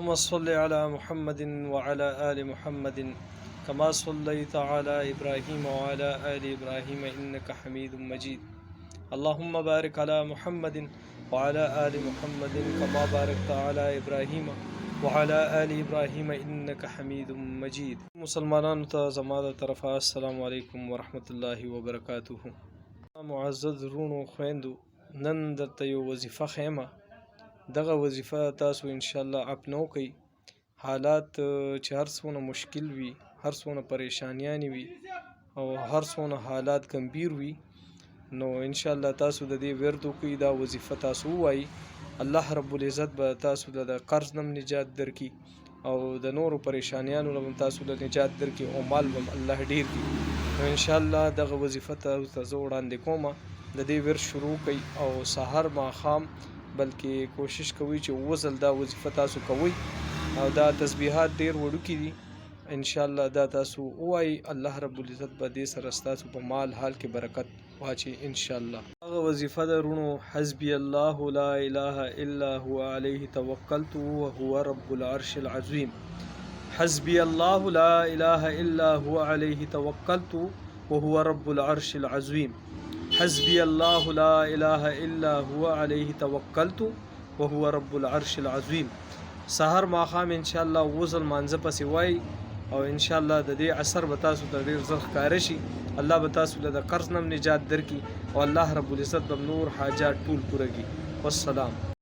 اللهم صل على محمد وعلى آل محمد كما صليت على إبراهيم وعلى آل إبراهيم إنك حميد مجيد. اللهم بارك على محمد وعلى آل محمد كما باركت على إبراهيم وعلى آل إبراهيم إنك حميد مجيد. مسلمانانو ته زما د طرفه السلام علیکم ورحمة الله وبرکاته. معزز رونو خويندو، نن درته یو وظیفه خیمه. دغه وظیفه تاسو ان شاء الله اپنو کوي. حالات چې هر څونه مشکل وي، هر څونه پریشانیان وي او هر څونه حالات گمبیر وي، نو ان شاء الله تاسو د دې ورته کوي. دا وظیفه تاسو وایي، الله رب العزت به تاسو د قرض نم نجات درکړي او د نورو پریشانیانو نه تاسو له نجات درکړي او مال به الله ډیر کړي. نو ان شاء الله دغه وظیفه تاسو ته وړاندې کوم. د دې ور شروع کوي او سحر ماښام بلکې کوشش کوي چې وزل دا وظیفه تاسو کوي او دا تسبیحات ډیر وړوکي دي. ان شاء الله دا تاسو وایي، الله رب العزت به دې سره ستاسو په مال حال کې برکت واچي ان شاء الله. هغه وظیفه ده رونو، حسبي الله لا اله الا هو عليه توکلت وهو رب العرش العظیم. حسبي الله لا اله الا هو عليه توکلت وهو رب العرش العظیم. حسبي الله لا اله الا هو عليه توکلت وهو رب العرش العظیم. سحر ماښام ان شاء الله وزل مانځه پسې وای او ان شاء الله د دې اثر به تاسو ته ډیر زر ښکاره شي. الله به تاسو له د قرض نم نجات درکړي او الله رب العزت به نور حاجات ټول پوره کړي. والسلام.